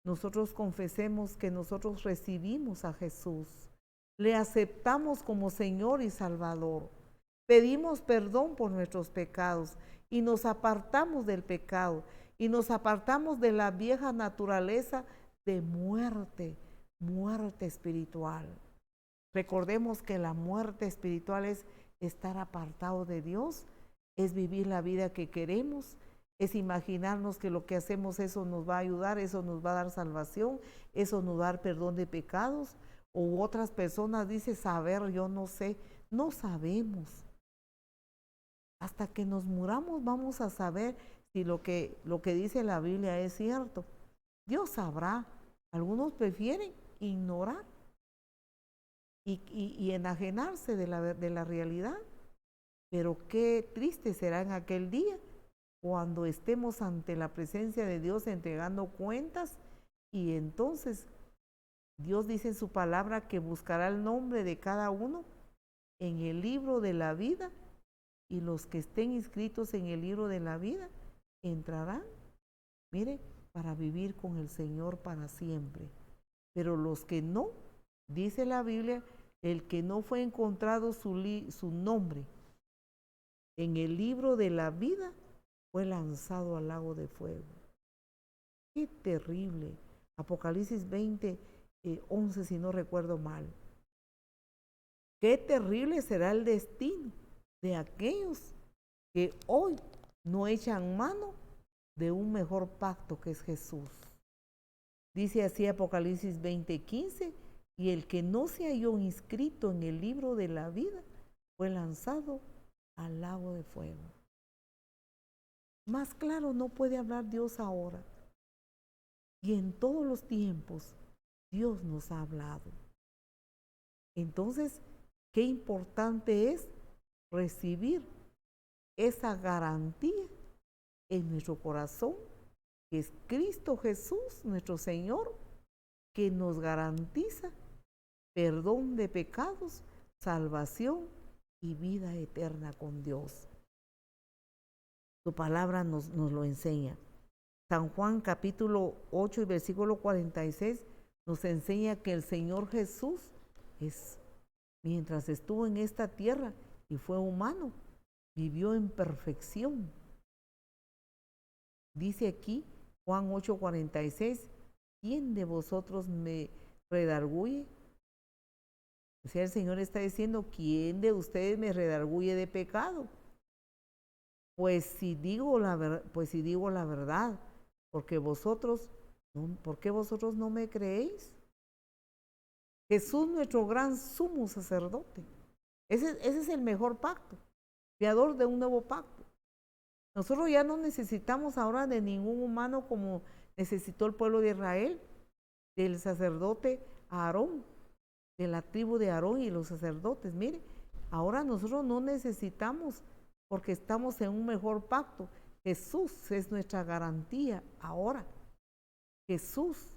nosotros confesemos que nosotros recibimos a Jesús, le aceptamos como Señor y Salvador, pedimos perdón por nuestros pecados y nos apartamos del pecado y nos apartamos de la vieja naturaleza de muerte espiritual. Recordemos que la muerte espiritual es estar apartado de Dios, es vivir la vida que queremos, es imaginarnos que lo que hacemos eso nos va a ayudar, eso nos va a dar salvación, eso nos va a dar perdón de pecados. O otras personas dicen saber, yo no sé, no sabemos. Hasta que nos muramos vamos a saber si lo que dice la Biblia es cierto. Dios sabrá. Algunos prefieren ignorar y enajenarse de la realidad. Pero qué triste será en aquel día cuando estemos ante la presencia de Dios entregando cuentas, y entonces Dios dice en su palabra que buscará el nombre de cada uno en el libro de la vida, y los que estén inscritos en el libro de la vida entrarán, mire, para vivir con el Señor para siempre. Pero los que no, dice la Biblia, el que no fue encontrado su nombre en el libro de la vida fue lanzado al lago de fuego. Qué terrible. Apocalipsis 20, 11, si no recuerdo mal. Qué terrible será el destino de aquellos que hoy no echan mano de un mejor pacto que es Jesús. Dice así Apocalipsis 20:15, y el que no se halló inscrito en el libro de la vida fue lanzado al lago de fuego. Más claro no puede hablar Dios ahora. Y en todos los tiempos Dios nos ha hablado. Entonces, qué importante es recibir esa garantía en nuestro corazón, que es Cristo Jesús, nuestro Señor, que nos garantiza perdón de pecados, salvación y vida eterna con Dios. Su palabra nos lo enseña. San Juan capítulo 8 y versículo 46 nos enseña que el Señor Jesús mientras estuvo en esta tierra y fue humano, vivió en perfección. Dice aquí Juan 8:46, ¿quién de vosotros me redarguye? O sea, el Señor está diciendo, ¿quién de ustedes me redarguye de pecado? Pues si digo la verdad, porque ¿por qué vosotros no me creéis? Jesús, nuestro gran sumo sacerdote. Ese es el mejor pacto, creador de un nuevo pacto. Nosotros ya no necesitamos ahora de ningún humano como necesitó el pueblo de Israel, del sacerdote Aarón, de la tribu de Aarón y los sacerdotes. Mire, ahora nosotros no necesitamos porque estamos en un mejor pacto. Jesús es nuestra garantía ahora. Jesús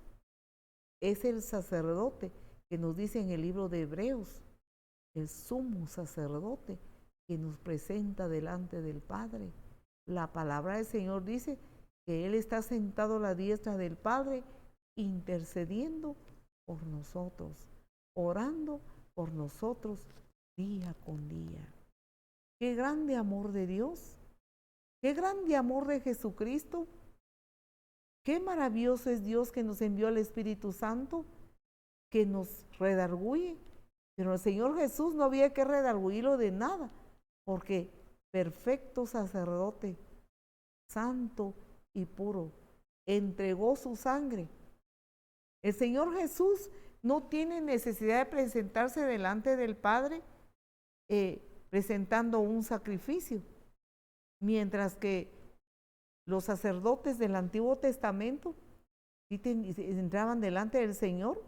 es el sacerdote que nos dice en el libro de Hebreos, el sumo sacerdote que nos presenta delante del Padre. La palabra del Señor dice que Él está sentado a la diestra del Padre, intercediendo por nosotros, orando por nosotros día con día. Qué grande amor de Dios, qué grande amor de Jesucristo, qué maravilloso es Dios que nos envió al Espíritu Santo, que nos redarguye. Pero el Señor Jesús no había que redarguirlo de nada, porque perfecto sacerdote, santo y puro, entregó su sangre. El Señor Jesús no tiene necesidad de presentarse delante del Padre presentando un sacrificio, mientras que los sacerdotes del Antiguo Testamento entraban delante del Señor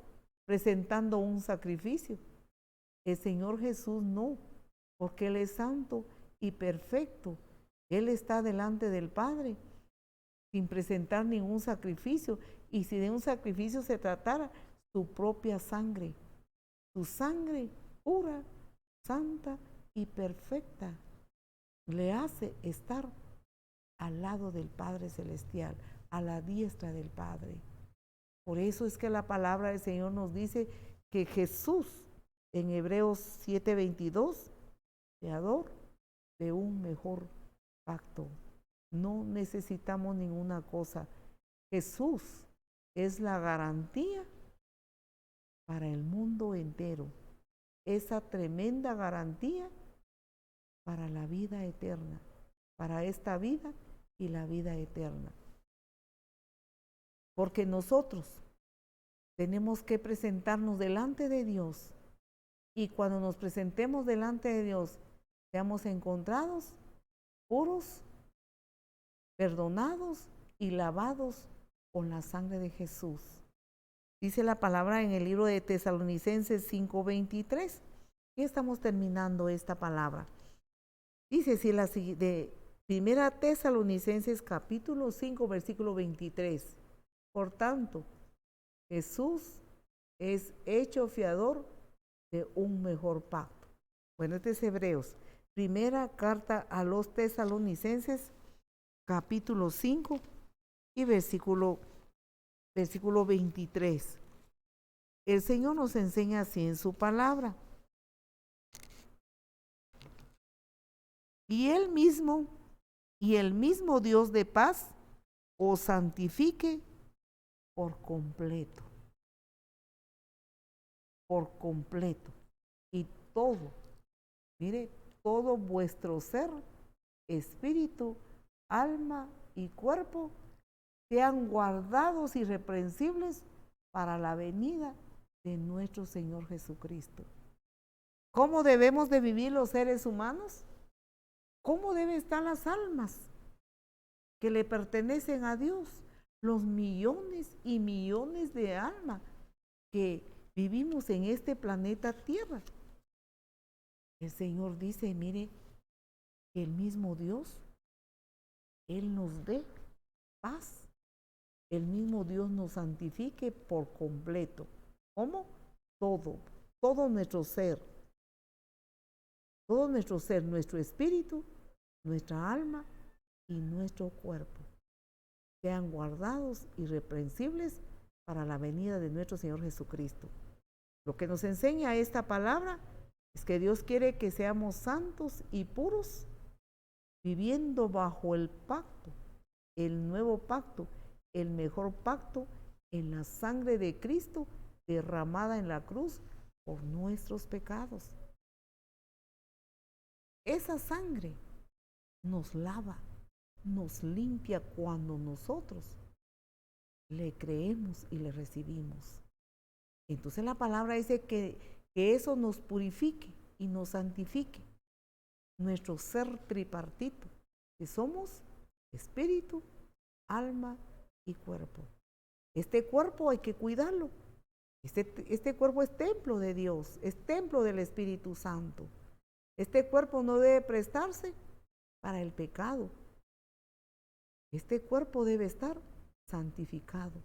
presentando un sacrificio. El Señor Jesús no, porque Él es santo y perfecto. Él está delante del Padre sin presentar ningún sacrificio, y si de un sacrificio se tratara, su propia sangre, su sangre pura, santa y perfecta, le hace estar al lado del Padre Celestial, a la diestra del Padre. Por eso es que la palabra del Señor nos dice que Jesús, en Hebreos 7:22, creador de un mejor pacto. No necesitamos ninguna cosa. Jesús es la garantía para el mundo entero. esa tremenda garantía para la vida eterna, para esta vida y la vida eterna. Porque nosotros tenemos que presentarnos delante de Dios, y cuando nos presentemos delante de Dios, seamos encontrados puros, perdonados y lavados con la sangre de Jesús. Dice la palabra en el libro de Tesalonicenses 5:23. Y estamos terminando esta palabra. Dice si de Primera Tesalonicenses capítulo 5, versículo 23. Por tanto, Jesús es hecho fiador de un mejor pacto. Bueno, este es Hebreos. Primera carta a los Tesalonicenses, capítulo 5 y versículo 23. El Señor nos enseña así en su palabra. Y el mismo Dios de paz os santifique por completo. Por completo. Y todo, mire, todo vuestro ser, espíritu, alma y cuerpo sean guardados irreprensibles para la venida de nuestro Señor Jesucristo. ¿Cómo debemos de vivir los seres humanos? ¿Cómo deben estar las almas que le pertenecen a Dios? Los millones y millones de almas que vivimos en este planeta Tierra. El Señor dice, mire, que el mismo Dios, Él nos dé paz. El mismo Dios nos santifique por completo. ¿Cómo? Todo nuestro ser. Todo nuestro ser, nuestro espíritu, nuestra alma y nuestro cuerpo sean guardados irreprensibles para la venida de nuestro Señor Jesucristo. Lo que nos enseña esta palabra es que Dios quiere que seamos santos y puros, viviendo bajo el pacto, el nuevo pacto, el mejor pacto en la sangre de Cristo derramada en la cruz por nuestros pecados. Esa sangre nos lava, nos limpia cuando nosotros le creemos y le recibimos. Entonces la palabra dice que eso nos purifique y nos santifique nuestro ser tripartito, que somos espíritu, alma y cuerpo. Este cuerpo hay que cuidarlo. Este cuerpo es templo de Dios, es templo del Espíritu Santo. Este cuerpo no debe prestarse para el pecado. Este cuerpo debe estar santificado.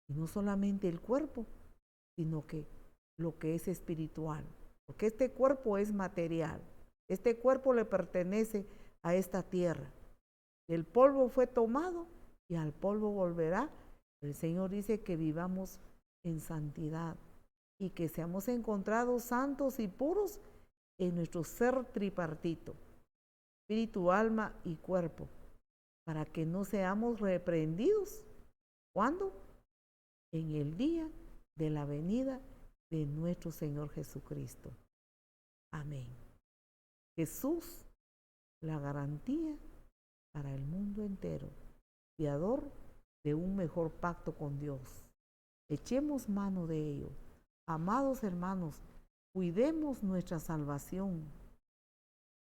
Y no solamente el cuerpo, sino que lo que es espiritual. Porque este cuerpo es material. Este cuerpo le pertenece a esta tierra. El polvo fue tomado y al polvo volverá. El Señor dice que vivamos en santidad y que seamos encontrados santos y puros en nuestro ser tripartito, espíritu, alma y cuerpo, para que no seamos reprendidos. ¿Cuándo? En el día de la venida de nuestro Señor Jesucristo. Amén. Jesús, la garantía para el mundo entero, fiador de un mejor pacto con Dios. Echemos mano de ello. Amados hermanos, cuidemos nuestra salvación,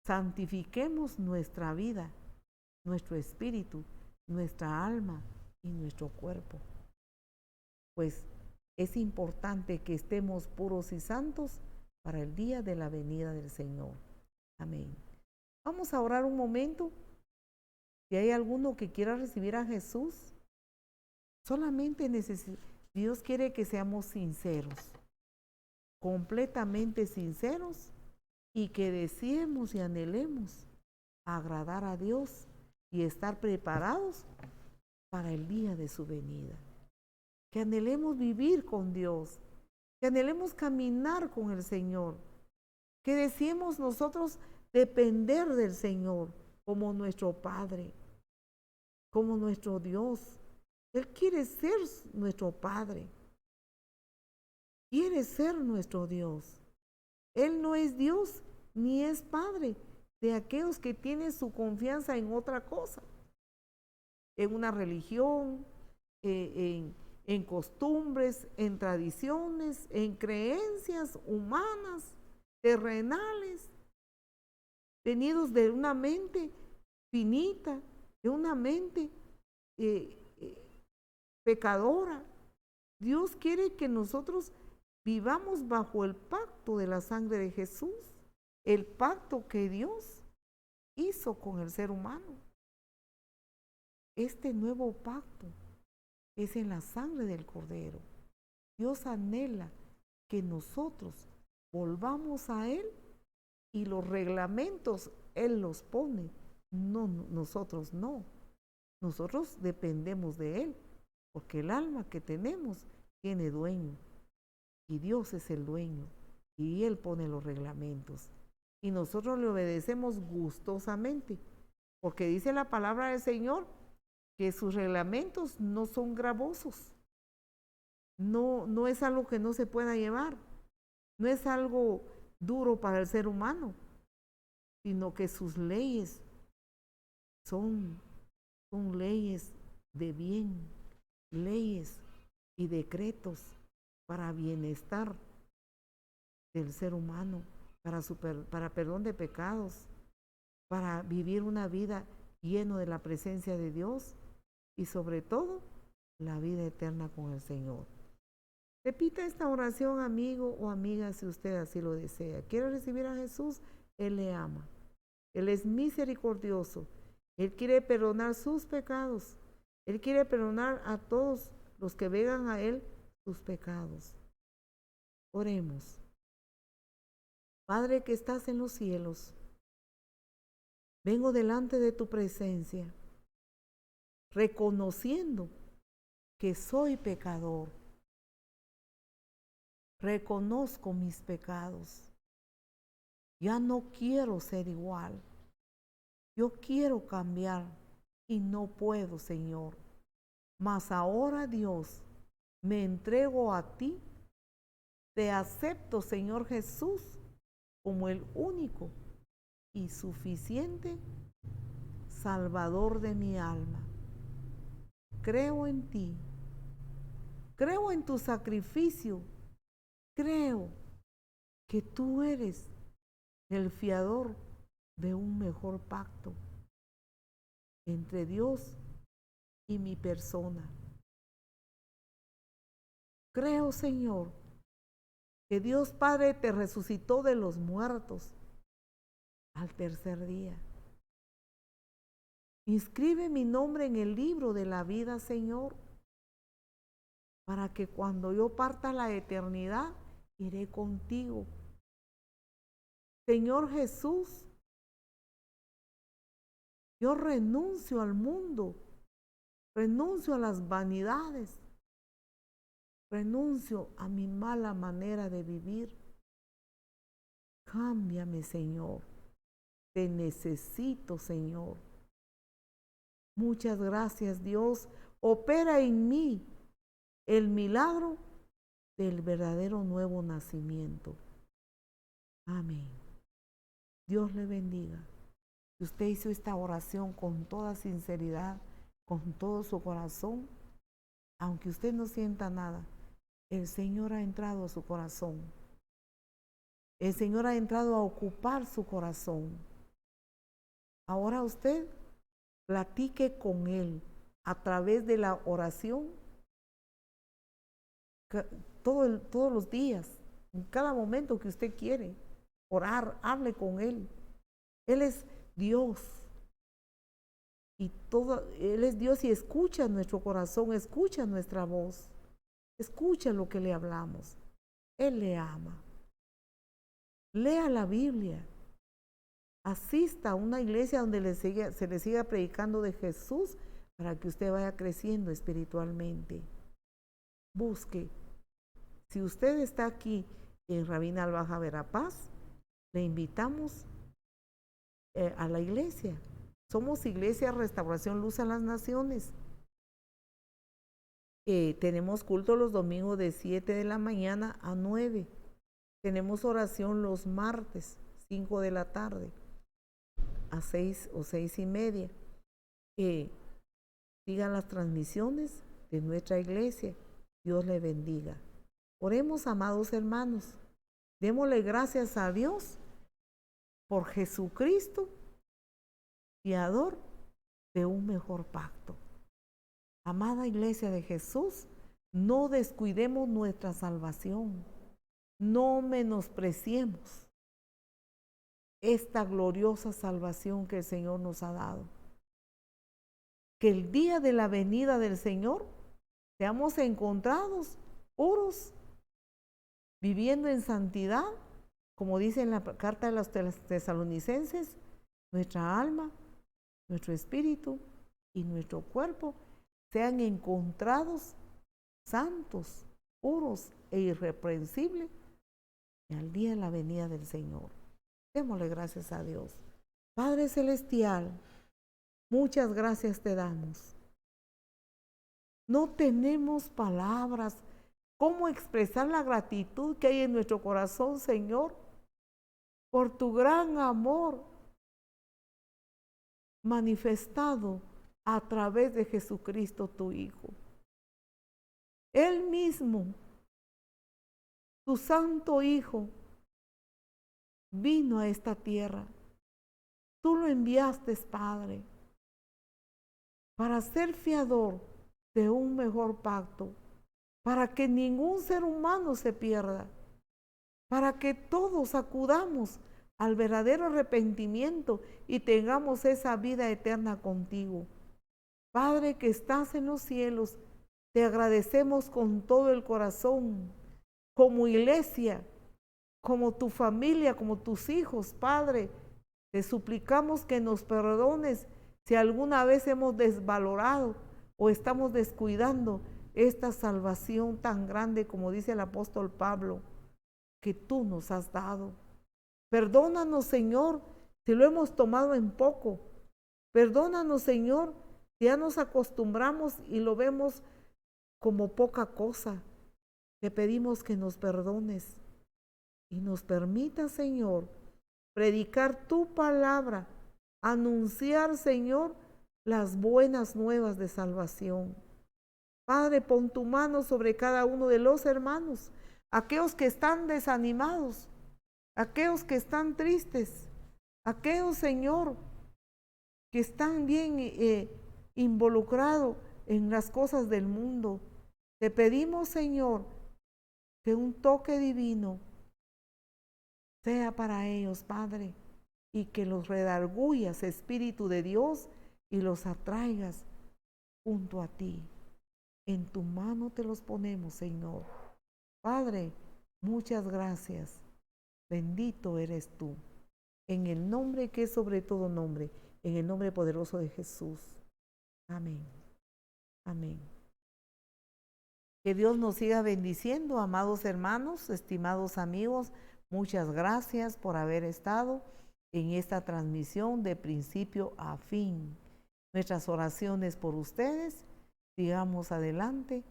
santifiquemos nuestra vida, nuestro espíritu, nuestra alma y nuestro cuerpo. Pues es importante que estemos puros y santos para el día de la venida del Señor. Amén. Vamos a orar un momento. Si hay alguno que quiera recibir a Jesús, solamente Dios quiere que seamos sinceros, completamente sinceros, y que deseemos y anhelemos agradar a Dios y estar preparados para el día de su venida. Que anhelemos vivir con Dios, que anhelemos caminar con el Señor, que deseemos nosotros depender del Señor como nuestro Padre, como nuestro Dios. Él quiere ser nuestro Padre. quiere ser nuestro Dios. Él no es Dios ni es Padre de aquellos que tienen su confianza en otra cosa, en una religión, en costumbres, en tradiciones, en creencias humanas, terrenales, venidos de una mente finita, de una mente pecadora. Dios quiere que nosotros vivamos bajo el pacto de la sangre de Jesús, el pacto que Dios hizo con el ser humano. Este nuevo pacto es en la sangre del Cordero. Dios anhela que nosotros volvamos a Él y los reglamentos Él los pone, no, nosotros no. Nosotros dependemos de Él, porque el alma que tenemos tiene dueño y Dios es el dueño y Él pone los reglamentos y nosotros le obedecemos gustosamente, porque dice la palabra del Señor que sus reglamentos no son gravosos, no es algo que no se pueda llevar, no es algo duro para el ser humano, sino que sus leyes son leyes de bien, leyes y decretos para bienestar del ser humano, para perdón de pecados, para vivir una vida lleno de la presencia de Dios y sobre todo la vida eterna con el Señor. Repita esta oración, amigo o amiga, si usted así lo desea. ¿Quiere recibir a Jesús? Él le ama. Él es misericordioso. Él quiere perdonar sus pecados. Él quiere perdonar a todos los que vengan a Él sus pecados. Oremos. Padre que estás en los cielos, vengo delante de tu presencia, reconociendo que soy pecador. Reconozco mis pecados. Ya no quiero ser igual. Yo quiero cambiar y no puedo, Señor. Mas ahora, Dios, me entrego a ti. Te acepto, Señor Jesús, como el único y suficiente Salvador de mi alma. Creo en ti. Creo en tu sacrificio. Creo que tú eres el fiador de un mejor pacto entre Dios y mi persona. Creo, Señor, que Dios Padre te resucitó de los muertos al tercer día. Inscribe mi nombre en el libro de la vida, Señor, para que cuando yo parta a la eternidad, iré contigo. Señor Jesús, yo renuncio al mundo, renuncio a las vanidades, renuncio a mi mala manera de vivir. Cámbiame, Señor. Te necesito, Señor. Muchas gracias, Dios. Opera en mí el milagro del verdadero nuevo nacimiento. Amén. Dios le bendiga. Si usted hizo esta oración con toda sinceridad, con todo su corazón, aunque usted no sienta nada, el Señor ha entrado a su corazón. El Señor ha entrado a ocupar su corazón. Ahora usted platique con Él a través de la oración todos los días, en cada momento que usted quiere orar, hable con Él. Él es Dios. Él es Dios y escucha nuestro corazón, escucha nuestra voz, escucha lo que le hablamos. Él le ama. Lea la Biblia. Asista a una iglesia donde se le siga predicando de Jesús para que usted vaya creciendo espiritualmente. Busque. Si usted está aquí en Rabinal Baja Verapaz, le invitamos a la iglesia. Somos Iglesia Restauración Luz a las Naciones. Tenemos culto los domingos de 7 de la mañana a 9. Tenemos oración los martes, 5 de la tarde, a 6 o 6:30. Sigan las transmisiones de nuestra iglesia. Dios le bendiga. Oremos, amados hermanos. Démosle gracias a Dios por Jesucristo, fiador de un mejor pacto. Amada iglesia de Jesús, no descuidemos nuestra salvación. No menospreciemos esta gloriosa salvación que el Señor nos ha dado. Que el día de la venida del Señor seamos encontrados puros, viviendo en santidad, como dice en la carta de los Tesalonicenses, nuestra alma, nuestro espíritu y nuestro cuerpo sean encontrados santos, puros e irreprensibles al día de la venida del Señor. Démosle gracias a Dios. Padre Celestial, muchas gracias te damos. No tenemos palabras cómo expresar la gratitud que hay en nuestro corazón, Señor, por tu gran amor manifestado a través de Jesucristo, tu Hijo. Él mismo, tu Santo Hijo, vino a esta tierra. Tú lo enviaste, Padre, para ser fiador de un mejor pacto, para que ningún ser humano se pierda, para que todos acudamos al verdadero arrepentimiento y tengamos esa vida eterna contigo. Padre que estás en los cielos, te agradecemos con todo el corazón, como iglesia, como tu familia, como tus hijos, Padre. Te suplicamos que nos perdones si alguna vez hemos desvalorado o estamos descuidando esta salvación tan grande, como dice el apóstol Pablo, que tú nos has dado. Perdónanos, Señor, si lo hemos tomado en poco. Perdónanos, Señor, si ya nos acostumbramos y lo vemos como poca cosa. Te pedimos que nos perdones y nos permita, Señor, predicar tu palabra, anunciar, Señor, las buenas nuevas de salvación. Padre, pon tu mano sobre cada uno de los hermanos, aquellos que están desanimados, aquellos que están tristes, aquellos, Señor, que están bien involucrados en las cosas del mundo. Te pedimos, Señor, que un toque divino sea para ellos, Padre, y que los redarguyas, Espíritu de Dios, y los atraigas junto a ti. En tu mano te los ponemos, Señor. Padre, muchas gracias. Bendito eres tú. En el nombre que es sobre todo nombre, en el nombre poderoso de Jesús. Amén. Amén. Que Dios nos siga bendiciendo, amados hermanos, estimados amigos. Muchas gracias por haber estado en esta transmisión de principio a fin. Nuestras oraciones por ustedes. Sigamos adelante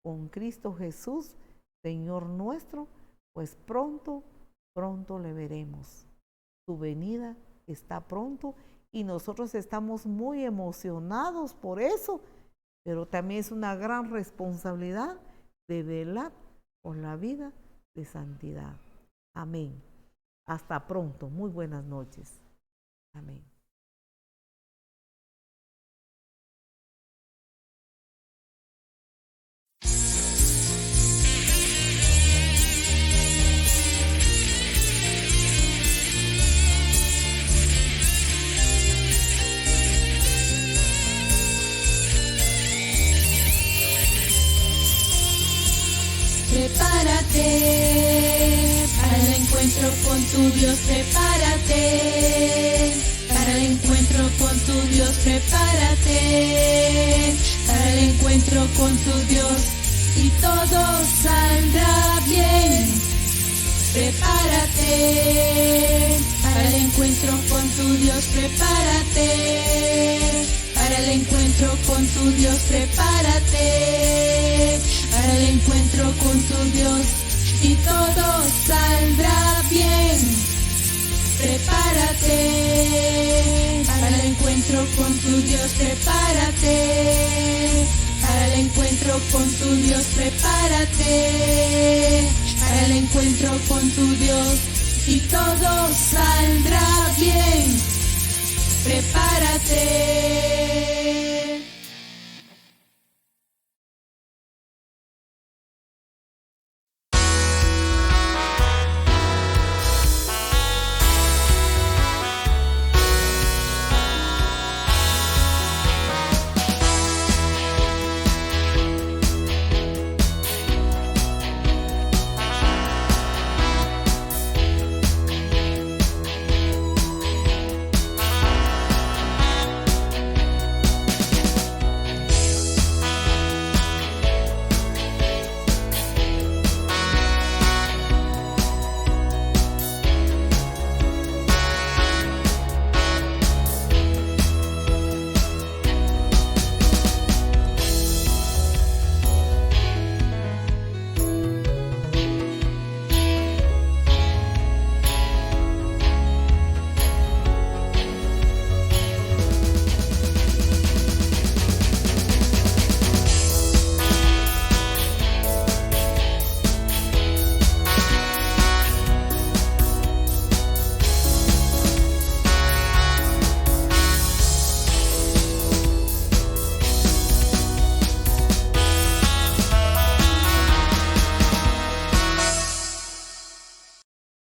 con Cristo Jesús, Señor nuestro, pues pronto le veremos. Su venida está pronto y nosotros estamos muy emocionados por eso, pero también es una gran responsabilidad de velar por la vida de santidad. Amén. Hasta pronto. Muy buenas noches. Amén. Prepárate para el encuentro con tu Dios, prepárate para el encuentro con tu Dios, prepárate para el encuentro con tu Dios y todo saldrá bien. Prepárate para el encuentro con tu Dios, prepárate para el encuentro con tu Dios, prepárate. para el encuentro con tu Dios y todo saldrá bien. Prepárate para el encuentro con tu Dios, prepárate para el encuentro con tu Dios, prepárate para el encuentro con tu Dios y todo saldrá bien. Prepárate.